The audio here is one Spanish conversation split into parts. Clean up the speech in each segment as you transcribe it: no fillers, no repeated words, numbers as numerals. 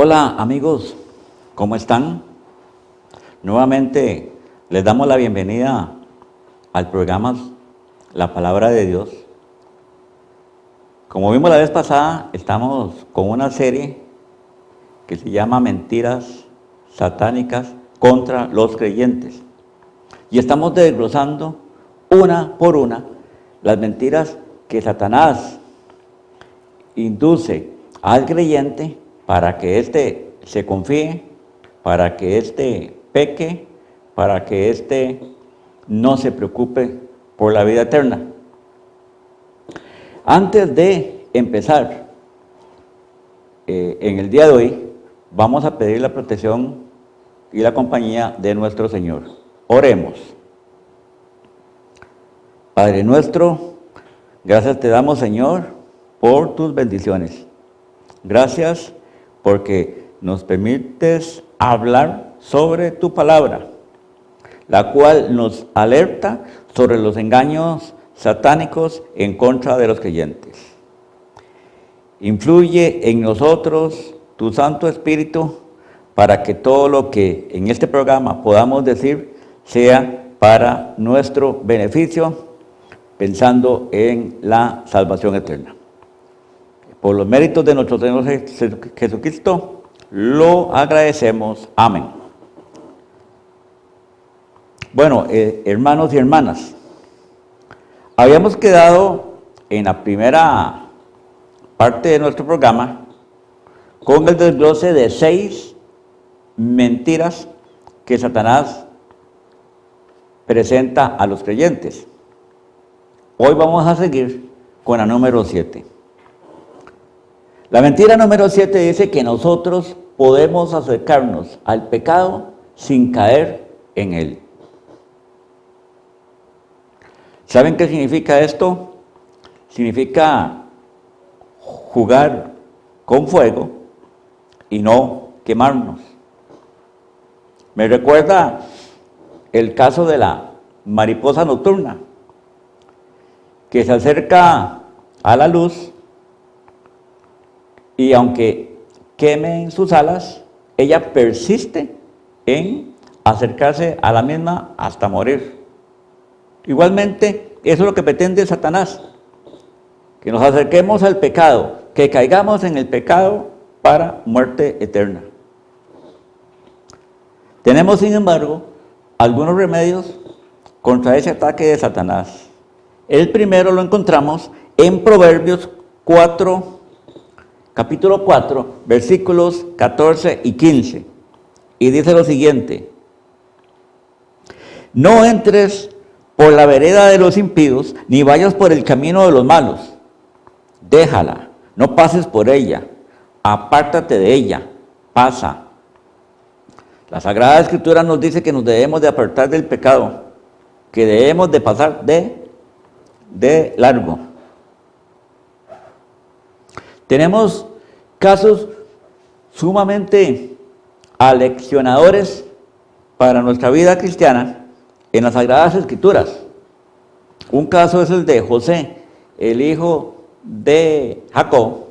Hola amigos, ¿cómo están? Nuevamente les damos la bienvenida al programa La Palabra de Dios. Como vimos la vez pasada, estamos con una serie que se llama Mentiras Satánicas contra los Creyentes. Y estamos desglosando una por una las mentiras que Satanás induce al creyente para que éste se confíe, para que éste peque, para que éste no se preocupe por la vida eterna. Antes de empezar, en el día de hoy, vamos a pedir la protección y la compañía de nuestro Señor. Oremos. Padre nuestro, gracias te damos, Señor, por tus bendiciones. Gracias porque nos permites hablar sobre tu palabra, la cual nos alerta sobre los engaños satánicos en contra de los creyentes. Influye en nosotros tu Santo Espíritu para que todo lo que en este programa podamos decir sea para nuestro beneficio, pensando en la salvación eterna. Por los méritos de nuestro Señor Jesucristo, lo agradecemos. Amén. Bueno, hermanos y hermanas, habíamos quedado en la primera parte de nuestro programa con el desglose de 6 mentiras que Satanás presenta a los creyentes. Hoy vamos a seguir con la número 7. La mentira número 7 dice que nosotros podemos acercarnos al pecado sin caer en él. ¿Saben qué significa esto? Significa jugar con fuego y no quemarnos. Me recuerda el caso de la mariposa nocturna, que se acerca a la luz y aunque quemen sus alas, ella persiste en acercarse a la misma hasta morir. Igualmente, eso es lo que pretende Satanás, que nos acerquemos al pecado, que caigamos en el pecado para muerte eterna. Tenemos, sin embargo, algunos remedios contra ese ataque de Satanás. El primero lo encontramos en Proverbios 4, capítulo 4, versículos 14 y 15. Y dice lo siguiente: no entres por la vereda de los impíos, ni vayas por el camino de los malos. Déjala, no pases por ella, apártate de ella, pasa. La Sagrada Escritura nos dice que nos debemos de apartar del pecado, que debemos de pasar de largo. Tenemos casos sumamente aleccionadores para nuestra vida cristiana en las Sagradas Escrituras. Un caso es el de José, el hijo de Jacob,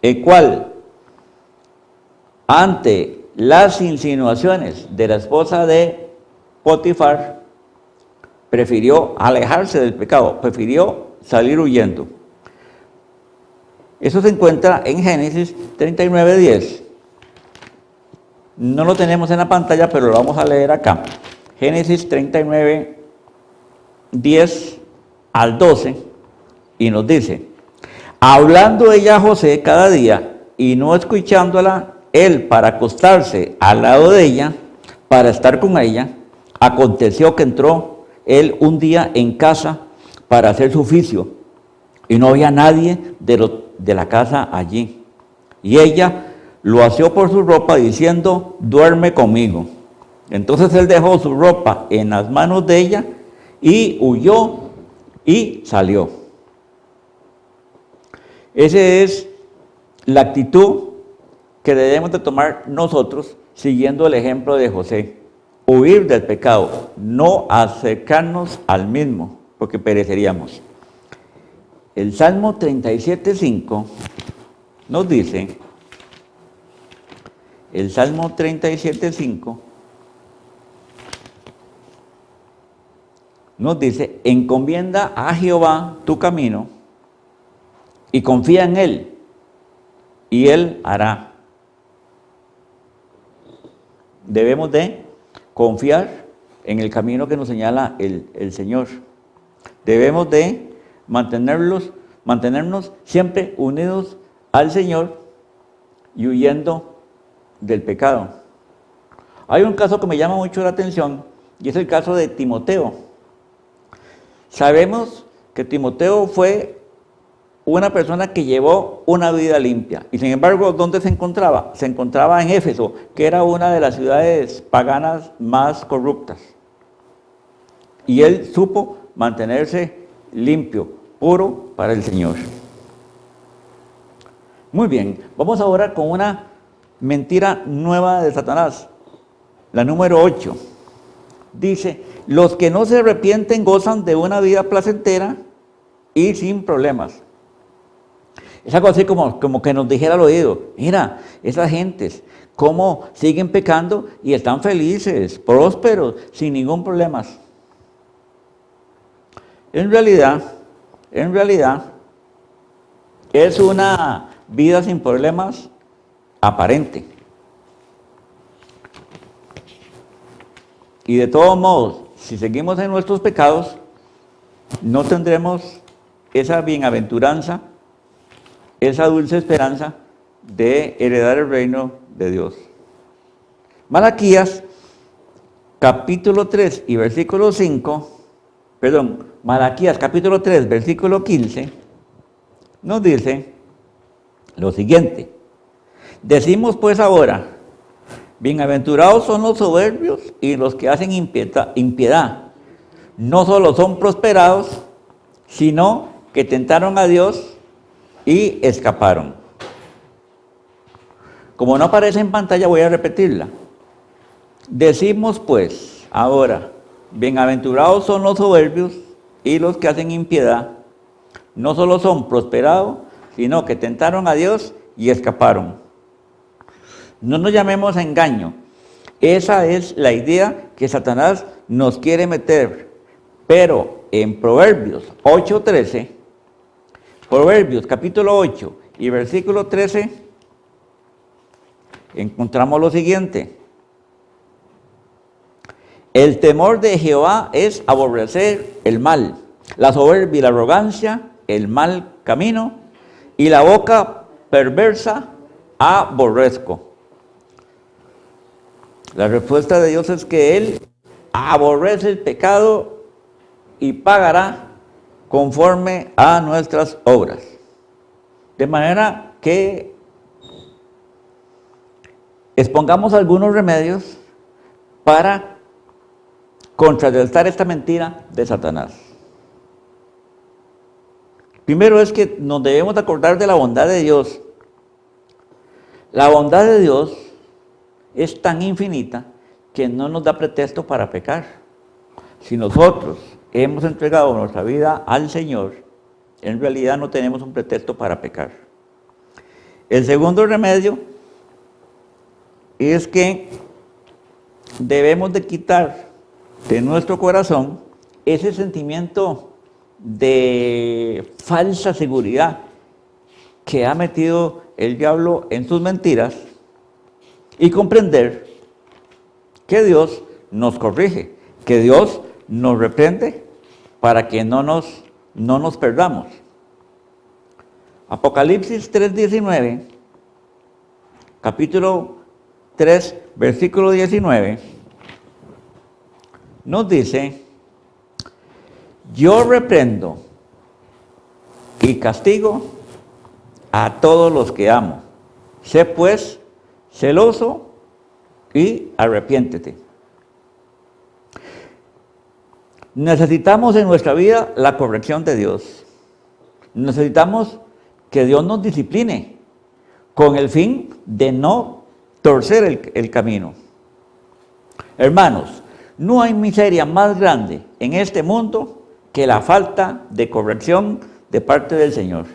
el cual, ante las insinuaciones de la esposa de Potifar, prefirió alejarse del pecado, prefirió salir huyendo. Eso se encuentra en Génesis 39:10. No lo tenemos en la pantalla, pero lo vamos a leer acá. Génesis 39:10 al 12, y nos dice: hablando ella a José cada día, y no escuchándola él para acostarse al lado de ella, para estar con ella, aconteció que entró él un día en casa para hacer su oficio, y no había nadie de la casa allí. Y ella lo asió por su ropa, diciendo: duerme conmigo. Entonces él dejó su ropa en las manos de ella, y huyó y salió. Esa es la actitud que debemos de tomar nosotros, siguiendo el ejemplo de José. Huir del pecado, no acercarnos al mismo, porque pereceríamos. El Salmo 37:5 nos dice: el Salmo 37:5, nos dice: encomienda a Jehová tu camino y confía en Él, y Él hará. Debemos de confiar en el camino que nos señala el Señor. Debemos de mantenernos siempre unidos al Señor y huyendo del pecado. Hay un caso que me llama mucho la atención y es el caso de Timoteo. Sabemos que Timoteo fue una persona que llevó una vida limpia. Y sin embargo, ¿dónde se encontraba? Se encontraba en Éfeso, que era una de las ciudades paganas más corruptas. Y él supo mantenerse limpio, puro para el Señor. Muy bien, vamos ahora con una mentira nueva de Satanás. La número 8. Dice: los que no se arrepienten gozan de una vida placentera y sin problemas. Es algo así como que nos dijera al oído: mira, esas gentes, cómo siguen pecando y están felices, prósperos, sin ningún problema. En realidad, es una vida sin problemas aparente. Y de todos modos, si seguimos en nuestros pecados, no tendremos esa bienaventuranza, esa dulce malaquías de heredar el reino de Dios. Malaquías, capítulo 3 y versículo 5, Malaquías, capítulo 3, versículo 15, nos dice lo siguiente: decimos pues ahora, bienaventurados son los soberbios y los que hacen impiedad. No solo son prosperados, sino que tentaron a Dios y escaparon. Como no aparece en pantalla, voy a repetirla. Decimos pues ahora, bienaventurados son los soberbios y los que hacen impiedad. No solo son prosperados, sino que tentaron a Dios y escaparon. No nos llamemos a engaño. Esa es la idea que Satanás nos quiere meter. Pero en Proverbios 8:13, Proverbios capítulo 8 y versículo 13, encontramos lo siguiente: el temor de Jehová es aborrecer el mal, la soberbia y la arrogancia, el mal camino, y la boca perversa aborrezco. La respuesta de Dios es que Él aborrece el pecado y pagará conforme a nuestras obras. De manera que expongamos algunos remedios para contrarrestar esta mentira de Satanás. Primero es que nos debemos acordar de la bondad de Dios. La bondad de Dios es tan infinita que no nos da pretexto para pecar. Si nosotros hemos entregado nuestra vida al Señor, en realidad no tenemos un pretexto para pecar. El segundo remedio es que debemos de quitar de nuestro corazón ese sentimiento de falsa seguridad que ha metido el diablo en sus mentiras y comprender que Dios nos corrige, que Dios nos reprende para que no nos perdamos. Apocalipsis 3:19, capítulo 3, versículo 19, nos dice: yo reprendo y castigo a todos los que amo. Sé pues celoso y arrepiéntete. Necesitamos en nuestra vida la corrección de Dios. Necesitamos que Dios nos discipline con el fin de no torcer el camino. Hermanos, no hay miseria más grande en este mundo que la falta de corrección de parte del Señor.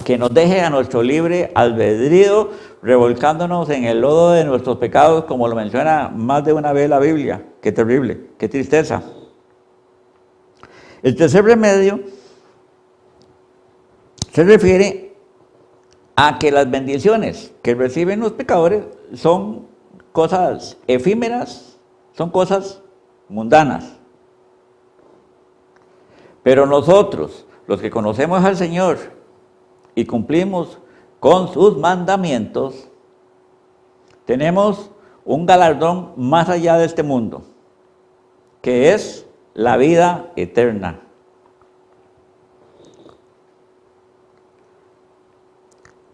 que nos deje a nuestro libre albedrío, revolcándonos en el lodo de nuestros pecados, como lo menciona más de una vez la Biblia. Qué terrible, qué tristeza. El tercer remedio se refiere a que las bendiciones que reciben los pecadores son cosas efímeras, son cosas mundanas. Pero nosotros, los que conocemos al Señor y cumplimos con sus mandamientos, tenemos un galardón más allá de este mundo, que es la vida eterna.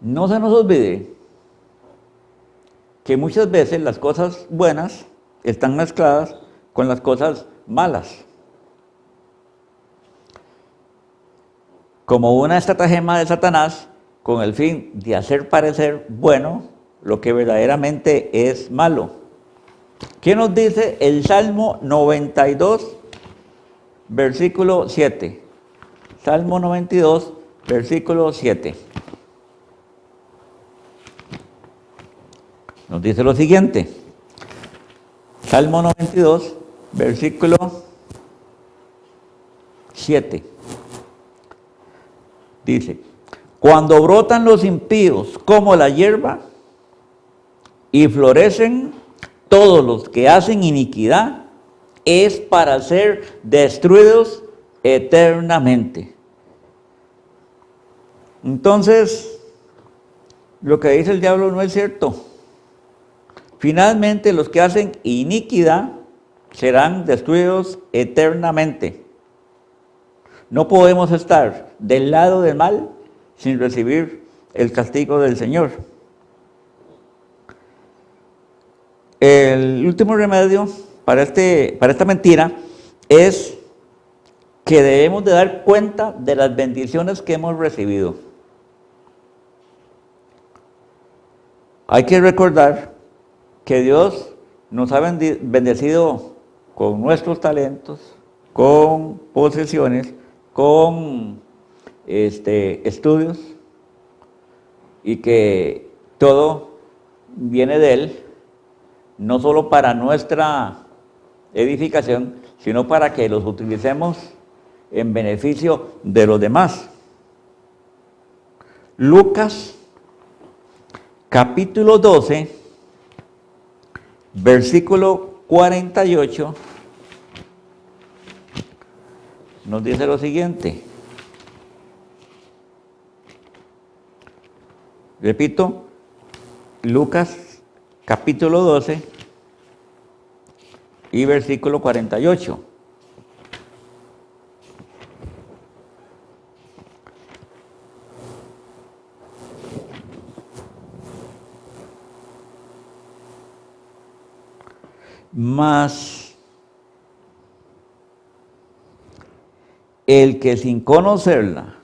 No se nos olvide que muchas veces las cosas buenas están mezcladas con las cosas malas, como una estratagema de Satanás con el fin de hacer parecer bueno lo que verdaderamente es malo. ¿Qué nos dice el Salmo 92, versículo 7? Salmo 92, versículo 7. Nos dice lo siguiente. Salmo 92, versículo 7. Dice: cuando brotan los impíos como la hierba y florecen todos los que hacen iniquidad, es para ser destruidos eternamente. Entonces, lo que dice el diablo no es cierto. Finalmente, los que hacen iniquidad serán destruidos eternamente. No podemos estar del lado del mal sin recibir el castigo del Señor. El último remedio para esta mentira es que debemos de dar cuenta de las bendiciones que hemos recibido. Hay que recordar que Dios nos ha bendecido con nuestros talentos, con posesiones, con estudios, y que todo viene de Él, no solo para nuestra edificación, sino para que los utilicemos en beneficio de los demás. Lucas, capítulo 12, versículo 48, nos dice lo siguiente. Repito, Lucas capítulo 12 y versículo 48. Mas el que sin conocerla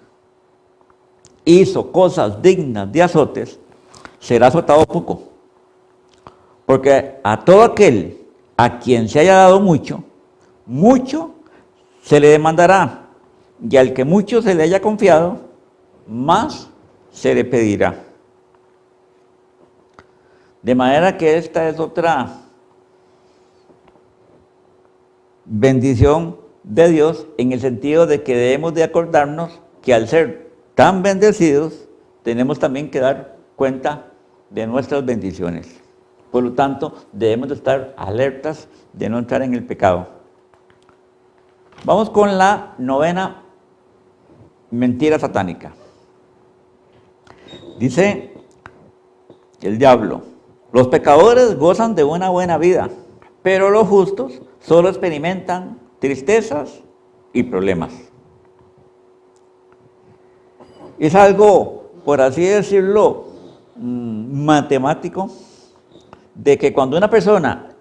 hizo cosas dignas de azotes, será azotado poco. Porque a todo aquel a quien se haya dado mucho, mucho se le demandará, y al que mucho se le haya confiado, más se le pedirá. De manera que esta es otra bendición de Dios, en el sentido de que debemos de acordarnos que al ser tan bendecidos, tenemos también que dar cuenta de nuestras bendiciones. Por lo tanto, debemos de estar alertas de no entrar en el pecado. Vamos con la novena mentira satánica. Dice el diablo: los pecadores gozan de una buena vida, pero los justos solo experimentan tristezas y problemas. Es algo, por así decirlo, matemático, de que cuando una persona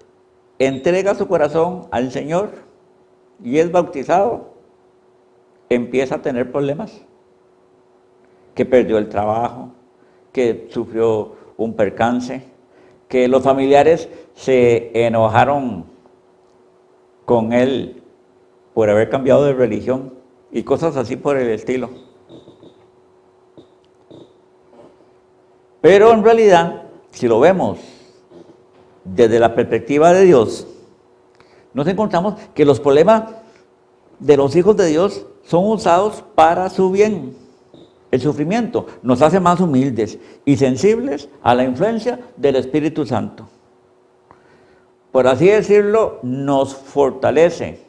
entrega su corazón al Señor y es bautizado, empieza a tener problemas, que perdió el trabajo, que sufrió un percance, que los familiares se enojaron con él por haber cambiado de religión y cosas así por el estilo. Pero en realidad, si lo vemos desde la perspectiva de Dios, nos encontramos que los problemas de los hijos de Dios son usados para su bien. El sufrimiento nos hace más humildes y sensibles a la influencia del Espíritu Santo. Por así decirlo, nos fortalece.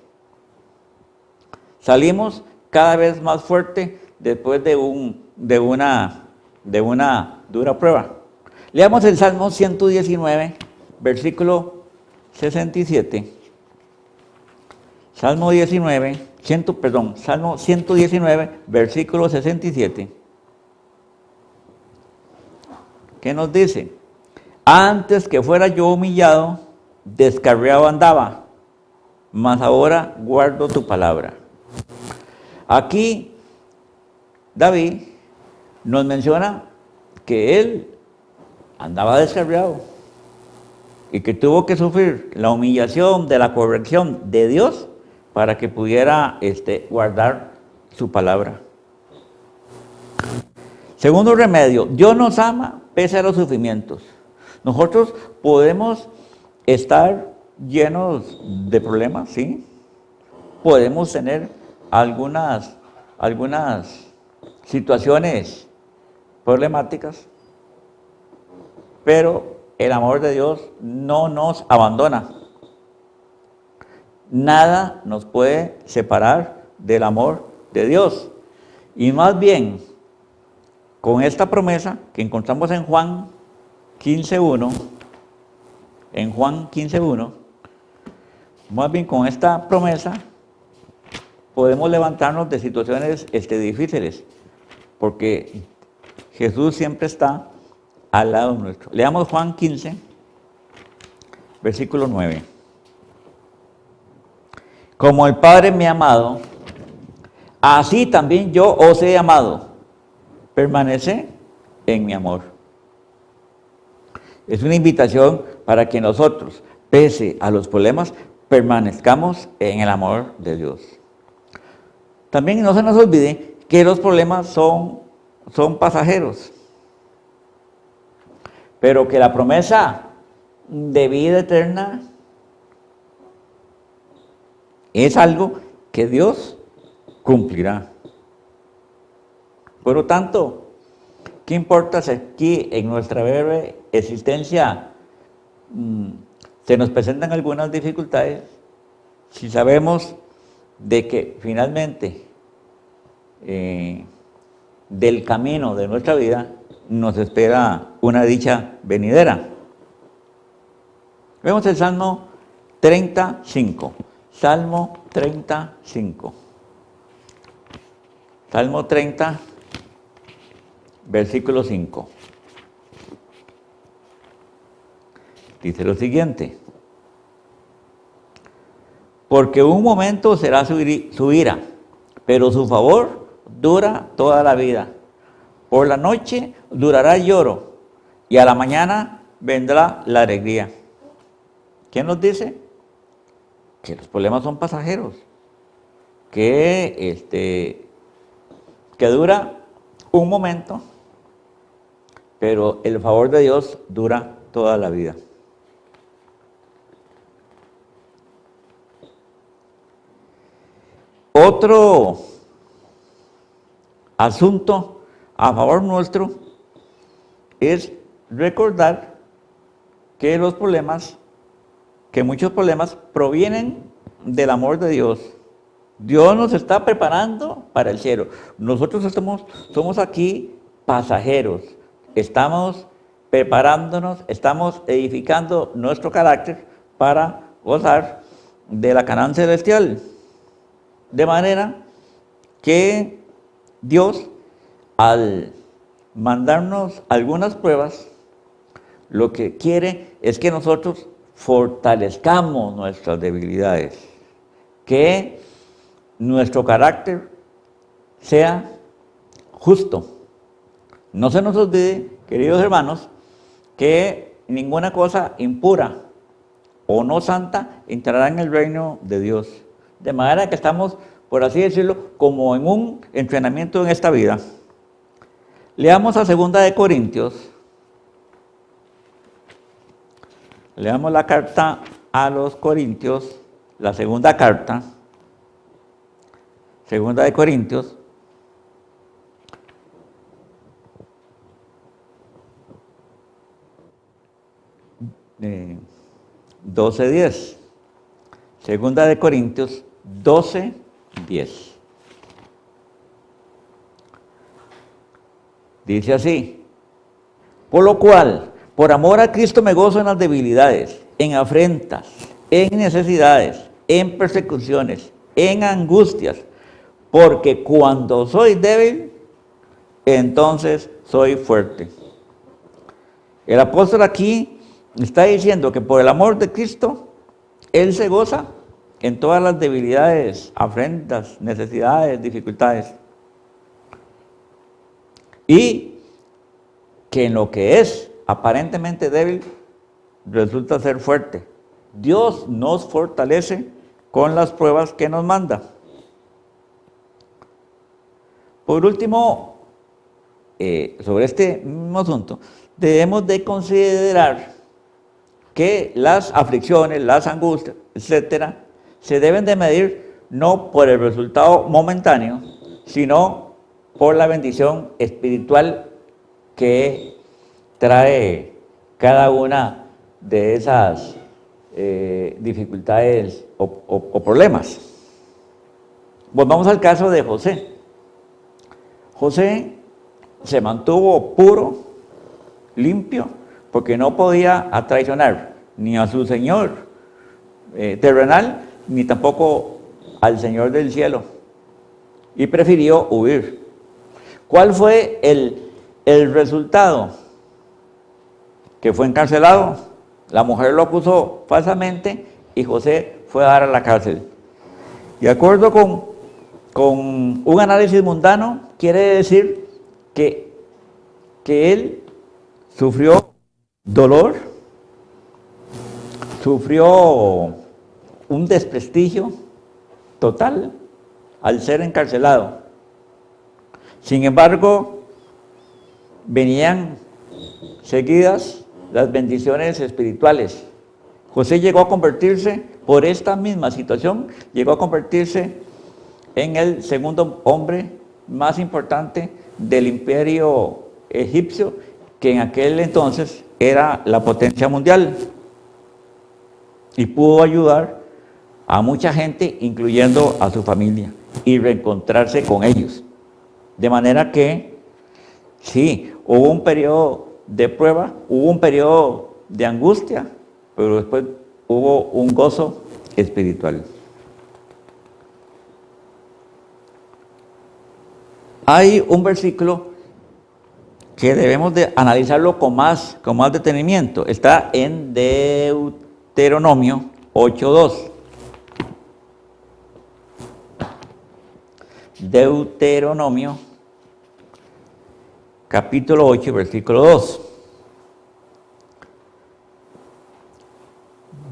Salimos cada vez más fuerte después de una dura prueba. Leamos el Salmo 119, versículo 67. Salmo 119, versículo 67. ¿Qué nos dice? Antes que fuera yo humillado, descarriado andaba, mas ahora guardo tu palabra. Aquí David nos menciona que él andaba descarriado y que tuvo que sufrir la humillación de la corrección de Dios para que pudiera guardar su palabra. Segundo remedio, Dios nos ama pese a los sufrimientos. Nosotros podemos estar llenos de problemas, ¿sí? Podemos tener algunas situaciones problemáticas, pero el amor de Dios no nos abandona. Nada nos puede separar del amor de Dios. Y más bien, con esta promesa que encontramos en Juan 15:1, más bien con esta promesa podemos levantarnos de situaciones difíciles, porque Jesús siempre está al lado nuestro. Leamos Juan 15, versículo 9. Como el Padre me ha amado, así también yo os he amado. Permanece en mi amor. Es una invitación para que nosotros, pese a los problemas, permanezcamos en el amor de Dios. También no se nos olvide que los problemas son pasajeros, pero que la promesa de vida eterna es algo que Dios cumplirá. Por lo tanto, ¿qué importa si aquí en nuestra breve existencia se nos presentan algunas dificultades? Si sabemos de que finalmente del camino de nuestra vida nos espera una dicha venidera. Vemos el Salmo 35. Salmo 35. Salmo 30, versículo 5. Dice lo siguiente: porque un momento será su ira, pero su favor dura toda la vida. Por la noche durará el lloro, y a la mañana vendrá la alegría. ¿Quién nos dice? Que los problemas son pasajeros, que dura un momento, pero el favor de Dios dura toda la vida. Otro asunto a favor nuestro es recordar que muchos problemas provienen del amor de Dios. Dios nos está preparando para el cielo. Nosotros somos aquí pasajeros. Estamos preparándonos, estamos edificando nuestro carácter para gozar de la Canaán celestial. De manera que Dios, al mandarnos algunas pruebas, lo que quiere es que nosotros fortalezcamos nuestras debilidades, que nuestro carácter sea justo. No se nos olvide, queridos hermanos, que ninguna cosa impura o no santa entrará en el reino de Dios. De manera que estamos, por así decirlo, como en un entrenamiento en esta vida. Leamos a 2 de Corintios, Leamos la carta a los Corintios, la segunda carta, segunda de Corintios, 12:10. Segunda de Corintios 12:10. Dice así: por lo cual, por amor a Cristo me gozo en las debilidades, en afrentas, en necesidades, en persecuciones, en angustias, porque cuando soy débil, entonces soy fuerte. El apóstol aquí está diciendo que por el amor de Cristo, él se goza en todas las debilidades, afrentas, necesidades, dificultades. Y que en lo que es aparentemente débil, resulta ser fuerte. Dios nos fortalece con las pruebas que nos manda. Por último, sobre este mismo asunto, debemos de considerar que las aflicciones, las angustias, etcétera, se deben de medir no por el resultado momentáneo, sino por la bendición espiritual que trae cada una de esas dificultades o problemas. Volvamos al caso de José. José se mantuvo puro, limpio, porque no podía traicionar ni a su Señor terrenal, ni tampoco al Señor del cielo, y prefirió huir. ¿Cuál fue el resultado? Que fue encarcelado. La mujer lo acusó falsamente y José fue a dar a la cárcel. De acuerdo con un análisis mundano, quiere decir que él sufrió dolor, sufrió un desprestigio total al ser encarcelado. Sin embargo, venían seguidas las bendiciones espirituales. José llegó a convertirse, por esta misma situación, llegó a convertirse en el segundo hombre más importante del imperio egipcio, que en aquel entonces era la potencia mundial, y pudo ayudar a mucha gente, incluyendo a su familia, y reencontrarse con ellos. De manera que, sí, hubo un periodo de prueba, hubo un periodo de angustia, pero después hubo un gozo espiritual. Hay un versículo que debemos de analizarlo con más detenimiento. Está en Deuteronomio 8:2. Deuteronomio capítulo 8, versículo 2.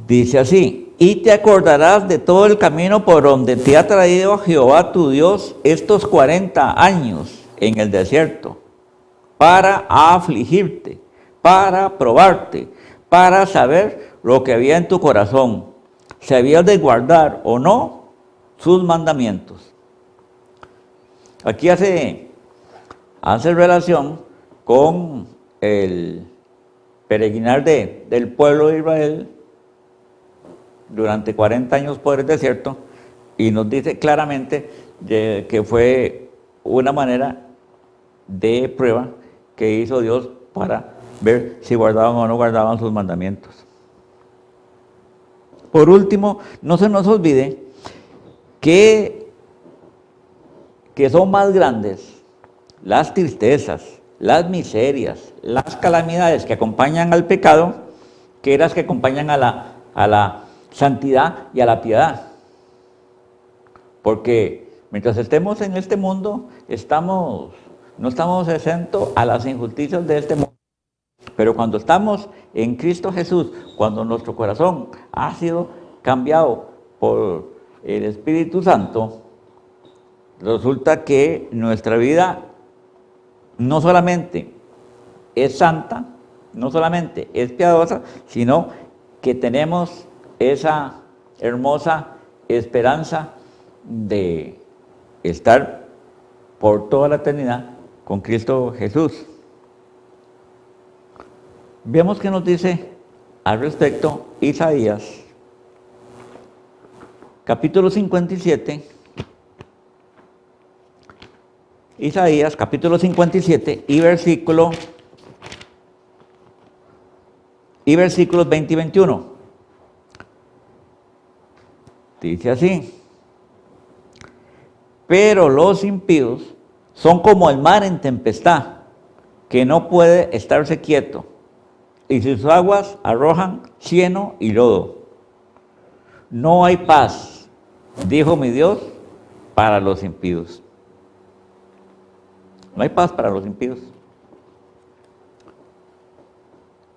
Dice así: y te acordarás de todo el camino por donde te ha traído Jehová tu Dios estos 40 años en el desierto, para afligirte, para probarte, para saber lo que había en tu corazón, si habías de guardar o no sus mandamientos. Aquí hace relación con el peregrinar del pueblo de Israel durante 40 años por el desierto, y nos dice claramente que fue una manera de prueba que hizo Dios para ver si guardaban o no guardaban sus mandamientos. Por último, no se nos olvide que son más grandes las tristezas, las miserias, las calamidades que acompañan al pecado que las que acompañan a la santidad y a la piedad. Porque mientras estemos en este mundo, no estamos exentos a las injusticias de este mundo. Pero cuando estamos en Cristo Jesús, cuando nuestro corazón ha sido cambiado por el Espíritu Santo, resulta que nuestra vida no solamente es santa, no solamente es piadosa, sino que tenemos esa hermosa esperanza de estar por toda la eternidad con Cristo Jesús. Vemos que nos dice al respecto Isaías, capítulo 57, Isaías, capítulo 57 y versículos 20 y 21. Dice así: pero los impíos son como el mar en tempestad, que no puede estarse quieto, y sus aguas arrojan cieno y lodo. No hay paz, dijo mi Dios, para los impíos. No hay paz para los impíos.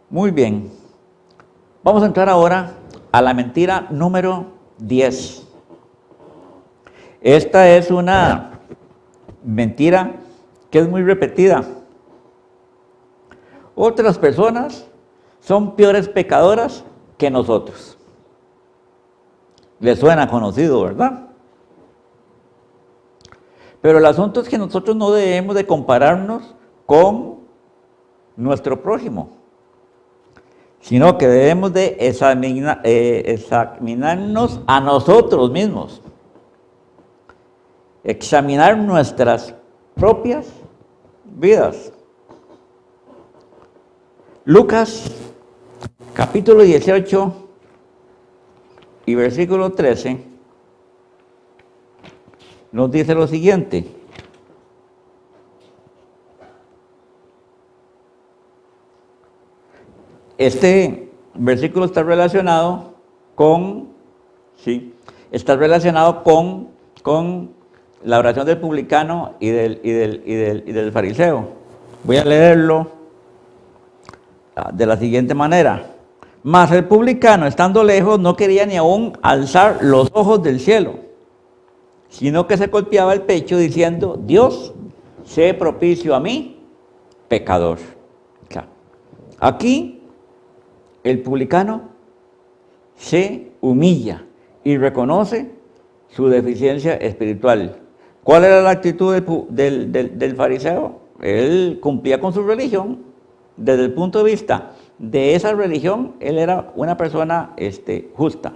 Muy bien. Vamos a entrar ahora a la mentira número 10. Esta es una mentira que es muy repetida. Otras personas son peores pecadoras que nosotros. Les suena conocido, ¿verdad? Pero el asunto es que nosotros no debemos de compararnos con nuestro prójimo, sino que debemos de examinarnos a nosotros mismos, examinar nuestras propias vidas. Lucas, capítulo 18 y versículo 13, nos dice lo siguiente: este versículo está relacionado con la oración del publicano y del fariseo. Voy a leerlo de la siguiente manera: mas el publicano, estando lejos, no quería ni aún alzar los ojos del cielo, sino que se golpeaba el pecho diciendo: Dios, sé propicio a mí, pecador. Aquí el publicano se humilla y reconoce su deficiencia espiritual. ¿Cuál era la actitud del fariseo? Él cumplía con su religión. Desde el punto de vista de esa religión, él era una persona justa.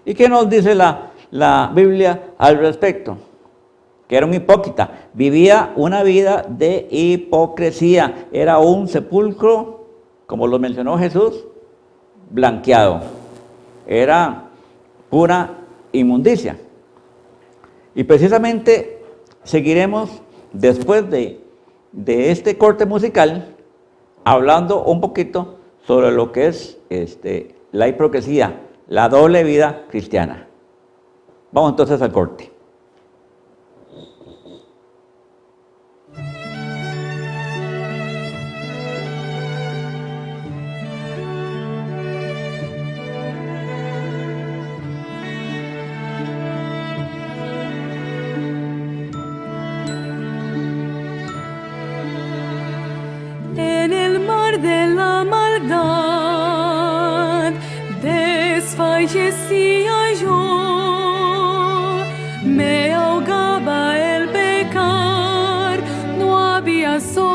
¿Y qué nos dice la Biblia al respecto? Que era un hipócrita, vivía una vida de hipocresía, era un sepulcro, como lo mencionó Jesús, blanqueado, era pura inmundicia. Y precisamente seguiremos después de este corte musical hablando un poquito sobre lo que es la hipocresía, la doble vida cristiana. Vamos entonces al corte. En el mar de la maldad desfallecía yo, me ahogaba el pecar, no había solución,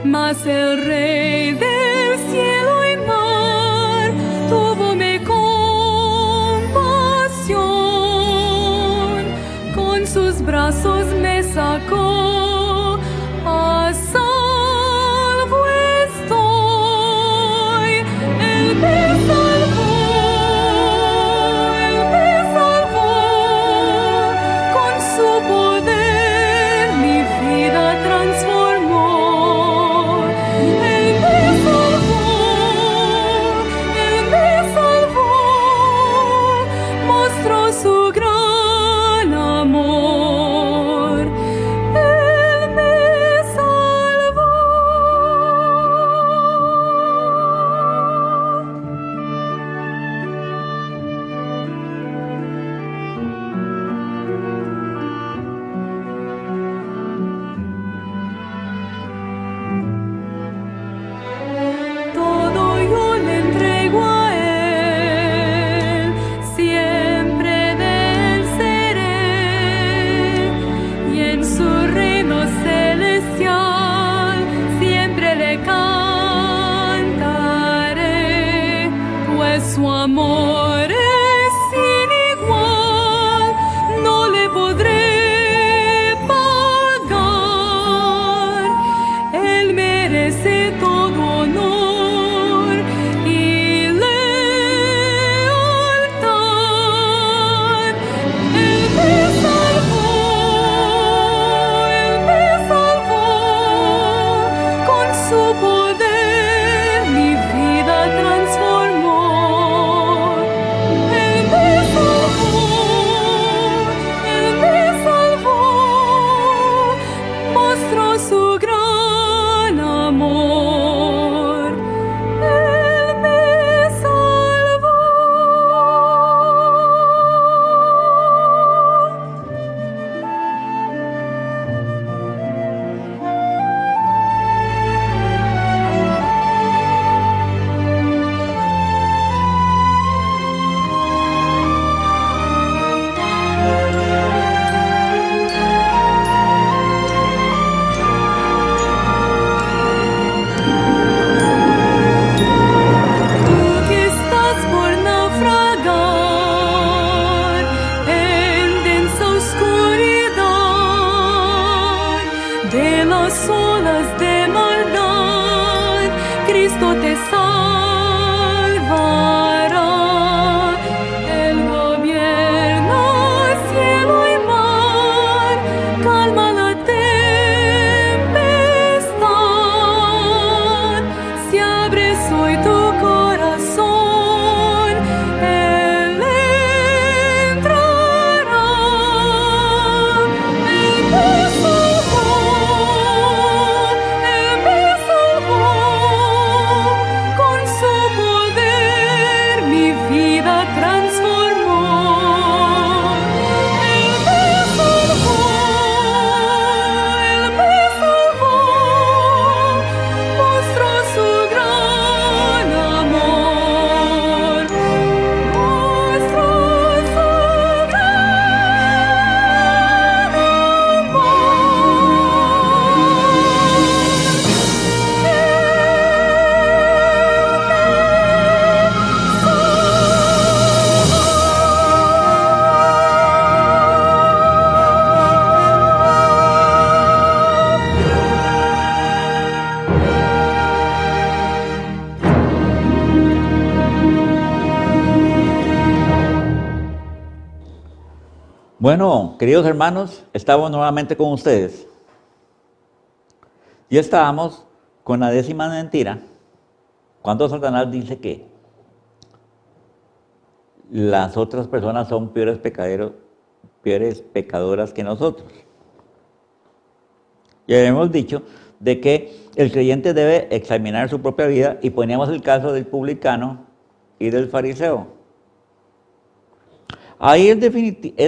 mas el Rey del cielo y mar tuvome compasión, con sus brazos me sacó. A salvo estoy, el pecado de las olas de maldad, Cristo te salvará. Él gobierna cielo y mar, calma la tempestad. Si abres hoy tu corazón, Él entrará. Él me salvó, con su poder mi vida transformó. Él me salvó, mostró su gran amor, mostró su gran Bueno, queridos hermanos, estamos nuevamente con ustedes. Y estábamos con la 10ª mentira, cuando Satanás dice que las otras personas son peores pecadoras que nosotros. Ya hemos dicho de que el creyente debe examinar su propia vida y poníamos el caso del publicano y del fariseo. Ahí es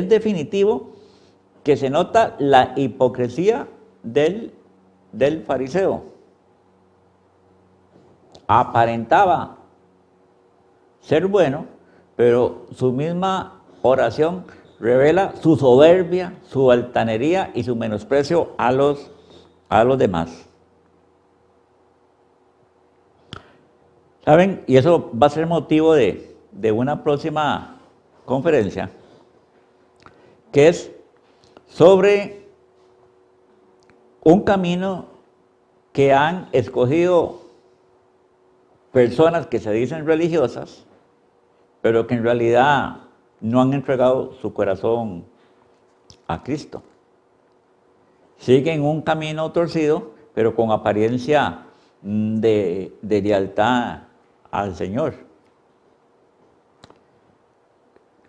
definitivo que se nota la hipocresía del fariseo. Aparentaba ser bueno, pero su misma oración revela su soberbia, su altanería y su menosprecio a los demás. ¿Saben? Y eso va a ser motivo de una próxima conferencia, que es sobre un camino que han escogido personas que se dicen religiosas, pero que en realidad no han entregado su corazón a Cristo. Siguen un camino torcido, pero con apariencia de lealtad al Señor.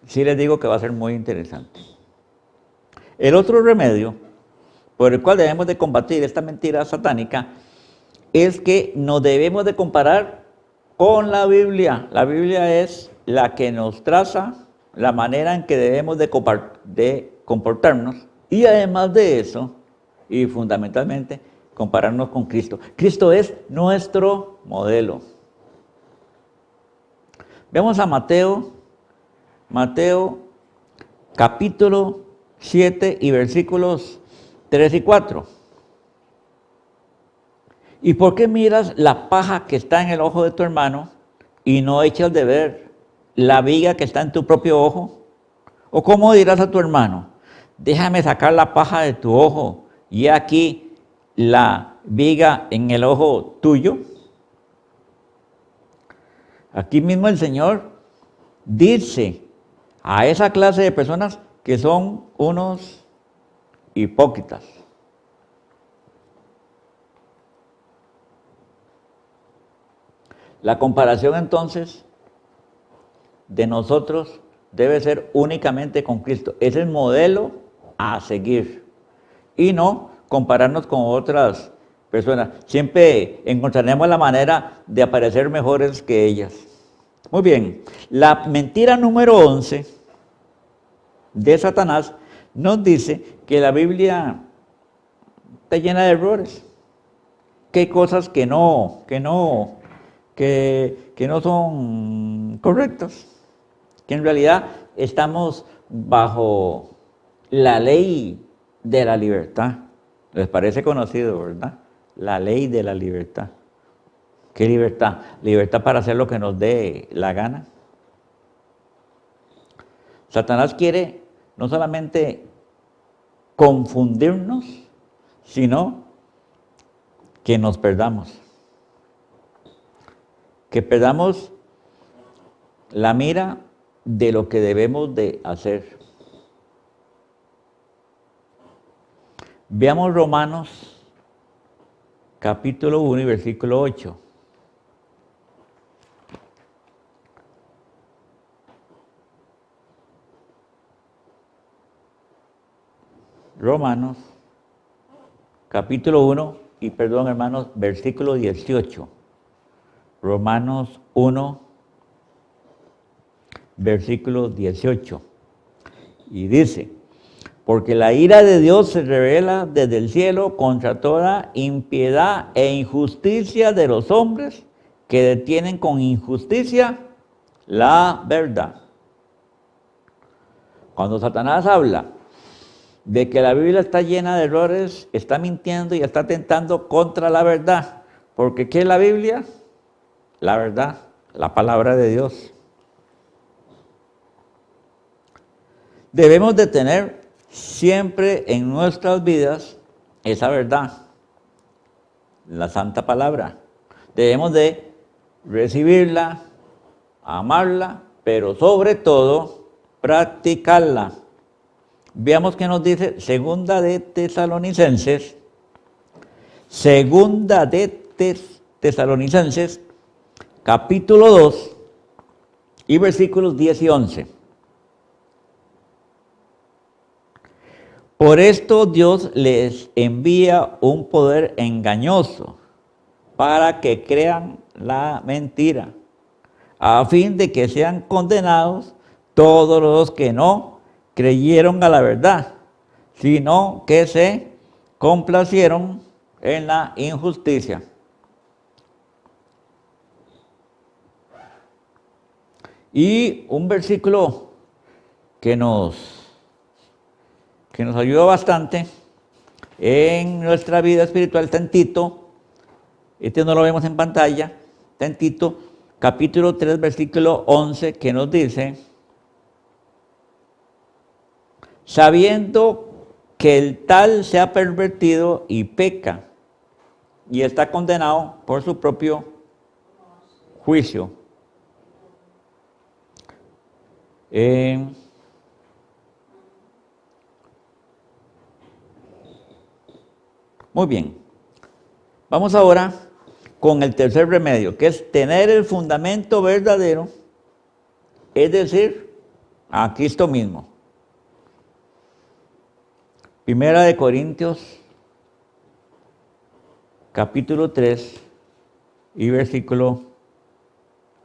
Sí les digo que va a ser muy interesante. El otro remedio por el cual debemos de combatir esta mentira satánica es que nos debemos de comparar con la Biblia. La Biblia es la que nos traza la manera en que debemos de comportarnos, y además de eso, y fundamentalmente, compararnos con Cristo. Cristo es nuestro modelo. Vemos a Mateo capítulo 7 y versículos 3 y 4. ¿Y por qué miras la paja que está en el ojo de tu hermano y no echas de ver la viga que está en tu propio ojo? ¿O cómo dirás a tu hermano, déjame sacar la paja de tu ojo y aquí la viga en el ojo tuyo? Aquí mismo el Señor dice a esa clase de personas que son unos hipócritas. La comparación entonces de nosotros debe ser únicamente con Cristo. Es el modelo a seguir y no compararnos con otras personas. Siempre encontraremos la manera de aparecer mejores que ellas. Muy bien, la mentira número 11 de Satanás nos dice que la Biblia está llena de errores, que hay cosas que no son correctas, que en realidad estamos bajo la ley de la libertad. Les parece conocido, ¿verdad? La ley de la libertad. ¿Qué libertad? Libertad para hacer lo que nos dé la gana. Satanás quiere no solamente confundirnos, sino que nos perdamos. Que perdamos la mira de lo que debemos de hacer. Veamos Romanos capítulo 1 y versículo 8. Romanos capítulo 1 y perdón hermanos, versículo 18. Romanos 1, versículo 18. Y dice, porque la ira de Dios se revela desde el cielo contra toda impiedad e injusticia de los hombres que detienen con injusticia la verdad. Cuando Satanás habla de que la Biblia está llena de errores, está mintiendo y está atentando contra la verdad. Porque ¿qué es la Biblia? La verdad, la palabra de Dios. Debemos de tener siempre en nuestras vidas esa verdad, la santa palabra. Debemos de recibirla, amarla, pero sobre todo practicarla. Veamos qué nos dice Segunda de Tesalonicenses, capítulo 2 y versículos 10 y 11. Por esto Dios les envía un poder engañoso para que crean la mentira, a fin de que sean condenados todos los que no creyeron a la verdad, sino que se complacieron en la injusticia. Y un versículo que nos ayuda bastante en nuestra vida espiritual está en Tito, este no lo vemos en pantalla, está en Tito, capítulo 3, versículo 11, que nos dice, sabiendo que el tal se ha pervertido y peca, y está condenado por su propio juicio. Muy bien, vamos ahora con el tercer remedio, que es tener el fundamento verdadero, es decir, a Cristo mismo. Primera de Corintios, capítulo 3 y versículo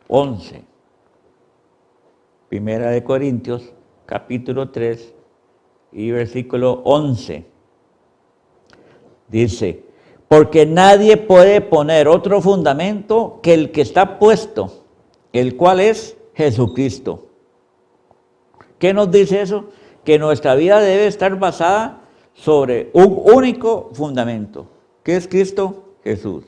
11. Primera de Corintios, capítulo 3 y versículo 11. Dice, porque nadie puede poner otro fundamento que el que está puesto, el cual es Jesucristo. ¿Qué nos dice eso? Que nuestra vida debe estar basada sobre un único fundamento, que es Cristo Jesús.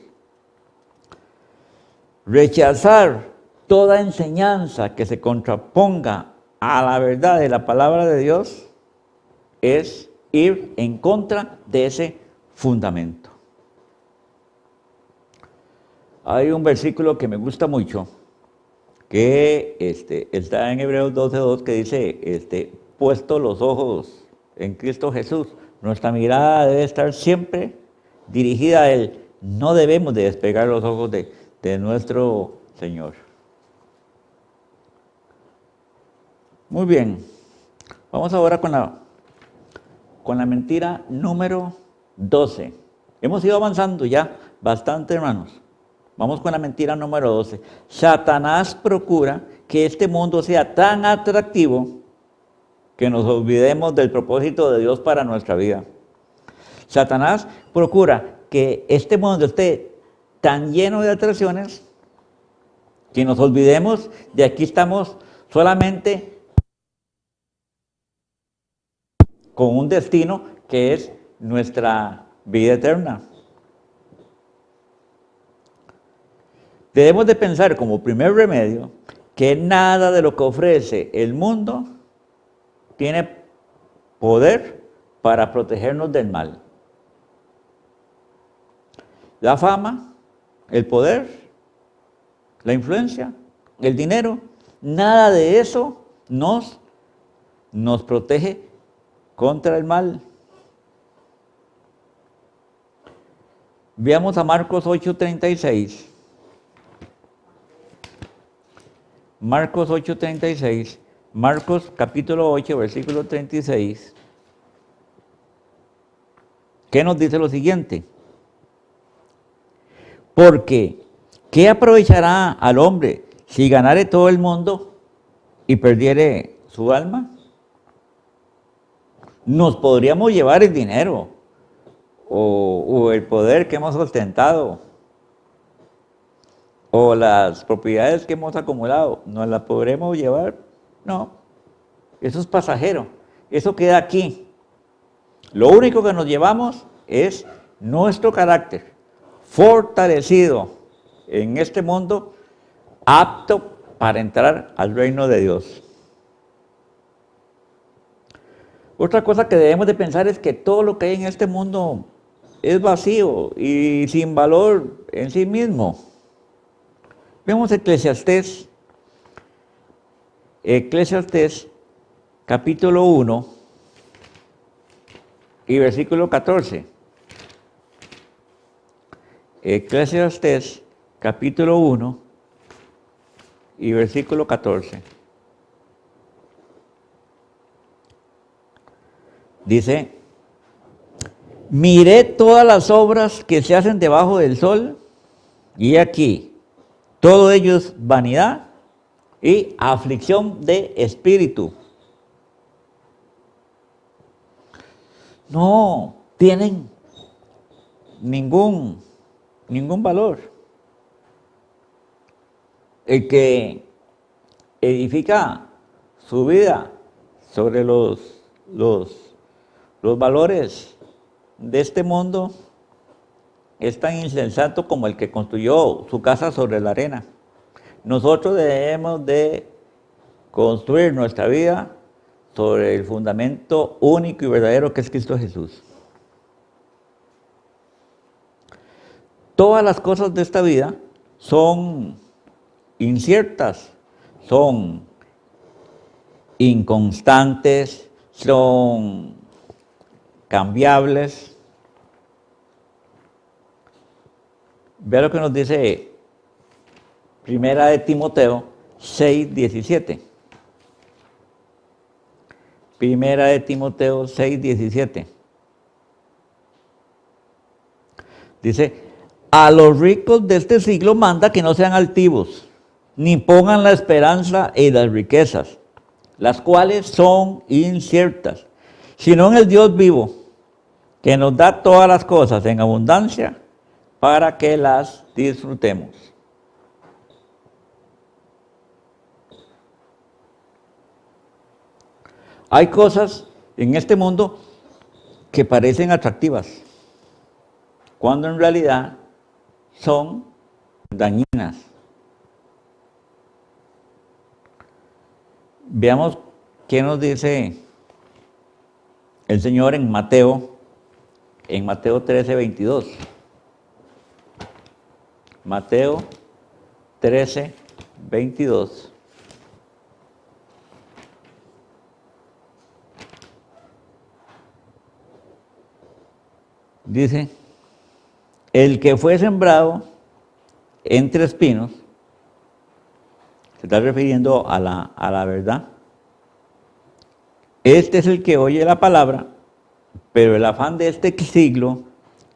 Rechazar toda enseñanza que se contraponga a la verdad de la palabra de Dios es ir en contra de ese fundamento. Hay un versículo que me gusta mucho, que está en Hebreos 12:2, que dice, puesto los ojos en Cristo Jesús, nuestra mirada debe estar siempre dirigida a Él. No debemos de despegar los ojos de nuestro Señor. Muy bien, vamos ahora con la mentira número 12. Hemos ido avanzando ya bastante, hermanos. Vamos con la mentira número 12. Satanás procura que este mundo sea tan atractivo que nos olvidemos del propósito de Dios para nuestra vida. Satanás procura que este mundo esté tan lleno de atracciones que nos olvidemos de aquí estamos solamente con un destino que es nuestra vida eterna. Debemos de pensar como primer remedio que nada de lo que ofrece el mundo tiene poder para protegernos del mal. la fama, el poder, la influencia, el dinero, nada de eso nos protege contra el mal. Veamos a Marcos 8:36. Marcos 8:36. Marcos capítulo 8, versículo 36. ¿Qué nos dice lo siguiente? Porque, ¿qué aprovechará al hombre si ganare todo el mundo y perdiere su alma? Nos podríamos llevar el dinero o el poder que hemos ostentado o las propiedades que hemos acumulado. ¿Nos las podremos llevar? No, eso es pasajero, eso queda aquí. Lo único que nos llevamos es nuestro carácter, fortalecido en este mundo, apto para entrar al reino de Dios. Otra cosa que debemos de pensar es que todo lo que hay en este mundo es vacío y sin valor en sí mismo. Vemos Eclesiastés capítulo 1 y versículo 14. Eclesiastés capítulo 1 y versículo 14. Dice: miré todas las obras que se hacen debajo del sol, y aquí, todo ello es vanidad y aflicción de espíritu. No tienen ningún valor. El que edifica su vida sobre los valores de este mundo es tan insensato como el que construyó su casa sobre la arena. Nosotros debemos de construir nuestra vida sobre el fundamento único y verdadero que es Cristo Jesús. Todas las cosas de esta vida son inciertas, son inconstantes, son cambiables. Vea lo que nos dice Primera de Timoteo 6:17. Primera de Timoteo 6:17. Dice: a los ricos de este siglo manda que no sean altivos, ni pongan la esperanza en las riquezas, las cuales son inciertas, sino en el Dios vivo, que nos da todas las cosas en abundancia para que las disfrutemos. Hay cosas en este mundo que parecen atractivas, cuando en realidad son dañinas. Veamos qué nos dice el Señor en Mateo 13:22. Mateo 13:22. Dice: el que fue sembrado entre espinos, se está refiriendo a la verdad. Este es el que oye la palabra, pero el afán de este siglo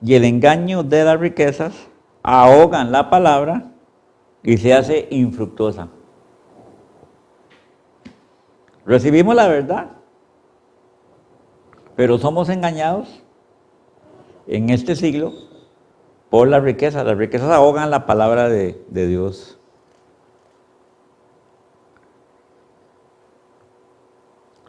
y el engaño de las riquezas ahogan la palabra y se hace infructuosa. Recibimos la verdad, pero somos engañados en este siglo por las riquezas. Las riquezas ahogan la palabra de Dios.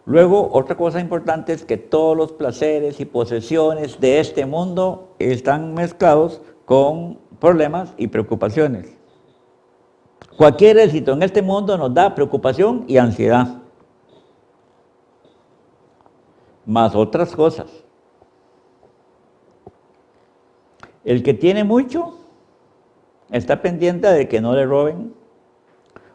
Luego, otra cosa importante es que todos los placeres y posesiones de este mundo están mezclados con problemas y preocupaciones. Cualquier éxito en este mundo nos da preocupación y ansiedad, más otras cosas. El que tiene mucho está pendiente de que no le roben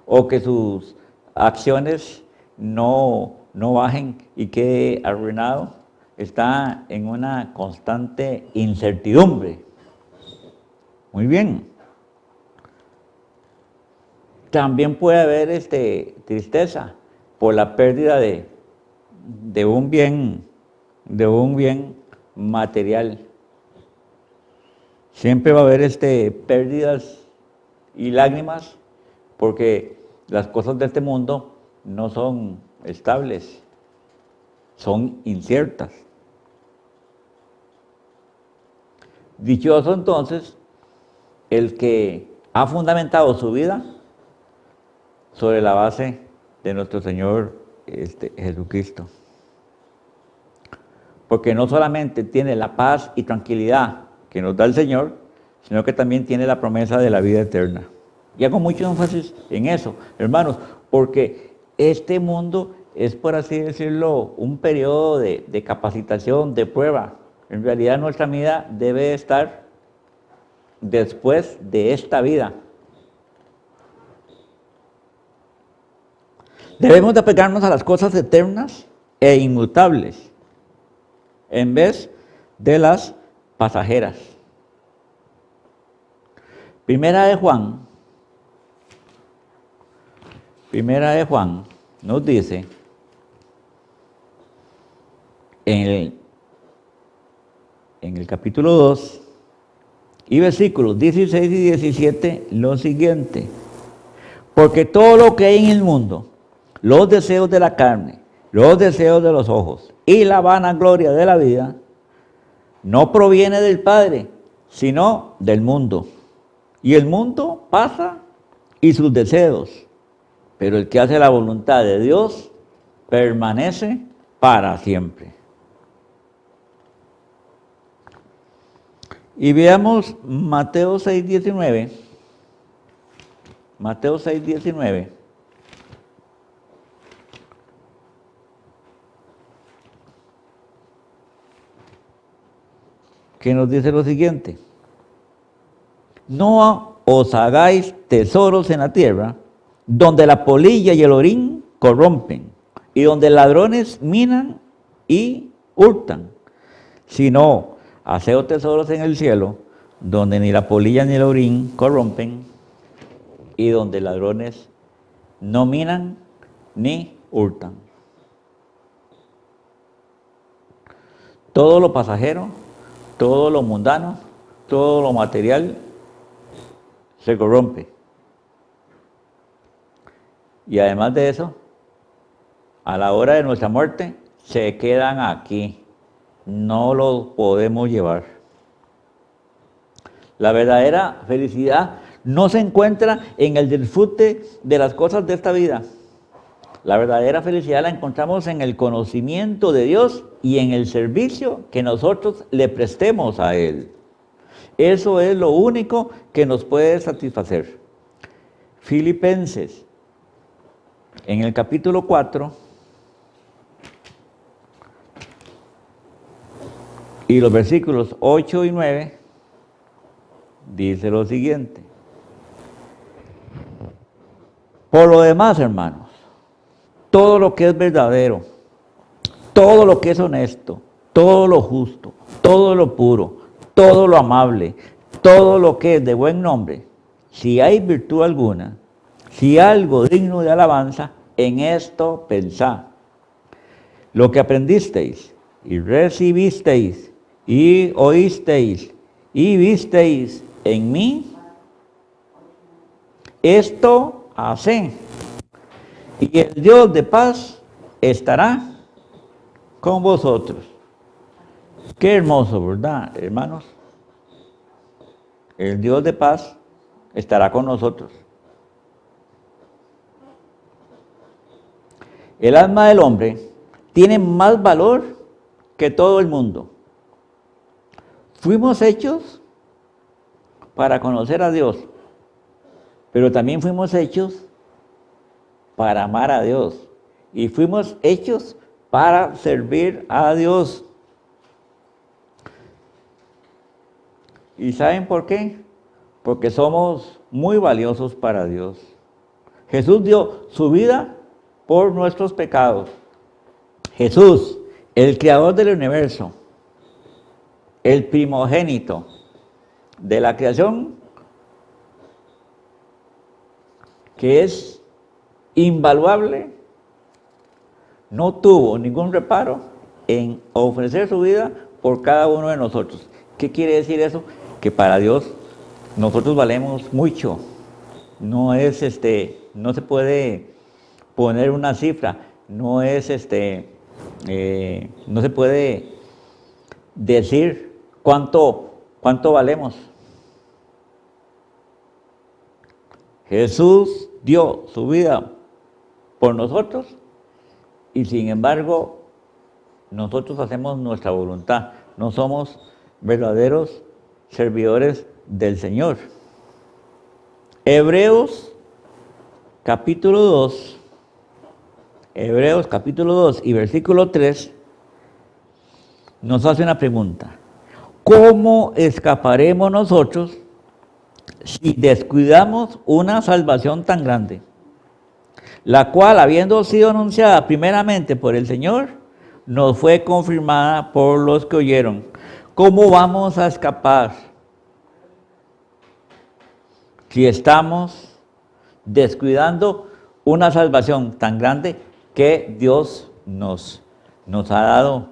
o que sus acciones no bajen y quede arruinado. Está en una constante incertidumbre. Muy bien. También puede haber tristeza por la pérdida de un bien material. Siempre va a haber pérdidas y lágrimas porque las cosas de este mundo no son estables, son inciertas. Dichoso entonces el que ha fundamentado su vida sobre la base de nuestro Señor Jesucristo. Porque no solamente tiene la paz y tranquilidad que nos da el Señor, sino que también tiene la promesa de la vida eterna. Y hago mucho énfasis en eso, hermanos, porque este mundo es, por así decirlo, un periodo de capacitación, de prueba. En realidad nuestra vida debe estar después de esta vida. Debemos de apegarnos a las cosas eternas e inmutables, en vez de las pasajeras. Primera de Juan nos dice en el capítulo 2 y versículos 16 y 17 lo siguiente: porque todo lo que hay en el mundo, los deseos de la carne, los deseos de los ojos y la vanagloria de la vida, no proviene del Padre, sino del mundo. Y el mundo pasa y sus deseos, pero el que hace la voluntad de Dios permanece para siempre. Y veamos Mateo 6:19. Mateo 6:19. Que nos dice lo siguiente: no os hagáis tesoros en la tierra, donde la polilla y el orín corrompen, y donde ladrones minan y hurtan, sino haceos tesoros en el cielo, donde ni la polilla ni el orín corrompen, y donde ladrones no minan ni hurtan. Todo lo pasajero, todo lo mundano, todo lo material se corrompe. Y además de eso, a la hora de nuestra muerte, se quedan aquí. No lo podemos llevar. La verdadera felicidad no se encuentra en el disfrute de las cosas de esta vida. La verdadera felicidad la encontramos en el conocimiento de Dios y en el servicio que nosotros le prestemos a Él. Eso es lo único que nos puede satisfacer. Filipenses, en el capítulo 4, y los versículos 8 y 9, dice lo siguiente: por lo demás, hermanos, todo lo que es verdadero, todo lo que es honesto, todo lo justo, todo lo puro, todo lo amable, todo lo que es de buen nombre, si hay virtud alguna, si algo digno de alabanza, en esto pensad. Lo que aprendisteis y recibisteis y oísteis y visteis en mí, esto haced, y el Dios de paz estará con vosotros. Qué hermoso, ¿verdad, hermanos? El Dios de paz estará con nosotros. El alma del hombre tiene más valor que todo el mundo. Fuimos hechos para conocer a Dios, pero también fuimos hechos para amar a Dios y fuimos hechos para servir a Dios. ¿Y saben por qué? Porque somos muy valiosos para Dios. Jesús dio su vida por nuestros pecados. Jesús, el creador del universo, el primogénito de la creación, que es invaluable, no tuvo ningún reparo en ofrecer su vida por cada uno de nosotros. ¿Qué quiere decir eso? Que para Dios nosotros valemos mucho. No es no se puede poner una cifra, no es no se puede decir cuánto valemos. Jesús dio su vida por nosotros y sin embargo nosotros hacemos nuestra voluntad. No somos verdaderos servidores del Señor. Hebreos capítulo 2 y versículo 3 nos hace una pregunta. ¿Cómo escaparemos nosotros si descuidamos una salvación tan grande, la cual, habiendo sido anunciada primeramente por el Señor, nos fue confirmada por los que oyeron? ¿Cómo vamos a escapar si estamos descuidando una salvación tan grande que Dios nos ha dado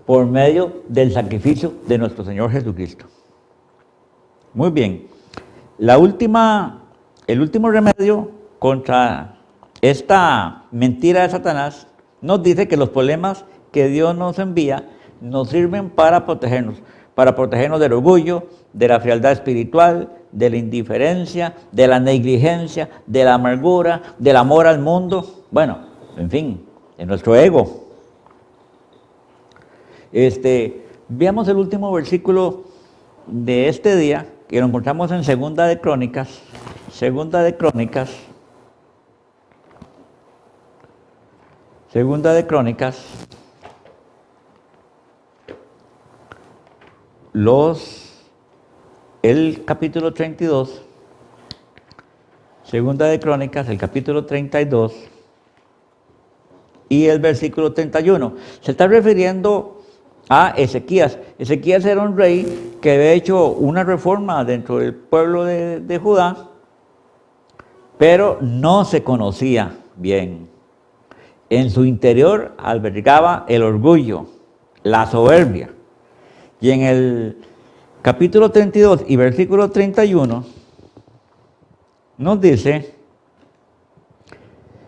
por medio del sacrificio de nuestro Señor Jesucristo? Muy bien, el último remedio contra esta mentira de Satanás nos dice que los problemas que Dios nos envía nos sirven para protegernos del orgullo, de la frialdad espiritual, de la indiferencia, de la negligencia, de la amargura, del amor al mundo, bueno, en fin, de nuestro ego. Veamos el último versículo de este día, que lo encontramos en Segunda de Crónicas, el capítulo 32, Segunda de Crónicas, el capítulo 32 y el versículo 31. Se está refiriendo a Ezequías. Ezequías era un rey que había hecho una reforma dentro del pueblo de Judá, pero no se conocía bien. En su interior albergaba el orgullo, la soberbia. Y en el capítulo 32 y versículo 31 nos dice: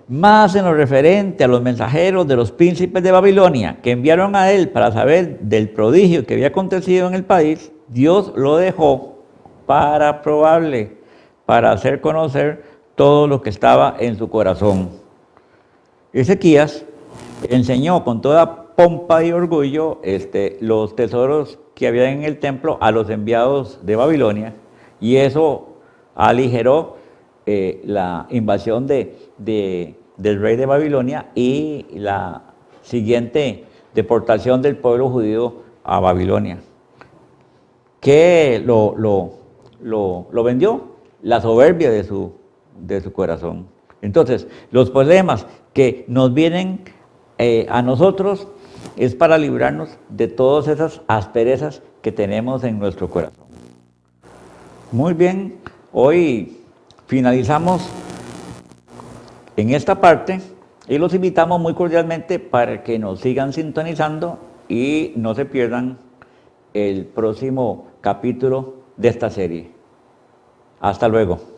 más en lo referente a los mensajeros de los príncipes de Babilonia que enviaron a él para saber del prodigio que había acontecido en el país, Dios lo dejó para probarle, para hacer conocer todo lo que estaba en su corazón. Ezequías enseñó con toda pompa y orgullo los tesoros que había en el templo a los enviados de Babilonia, y eso aligeró la invasión del rey de Babilonia y la siguiente deportación del pueblo judío a Babilonia. ¿Qué lo vendió? La soberbia de su corazón. Entonces, los problemas que nos vienen a nosotros es para librarnos de todas esas asperezas que tenemos en nuestro corazón. Muy bien, hoy finalizamos en esta parte y los invitamos muy cordialmente para que nos sigan sintonizando y no se pierdan el próximo capítulo de esta serie. Hasta luego.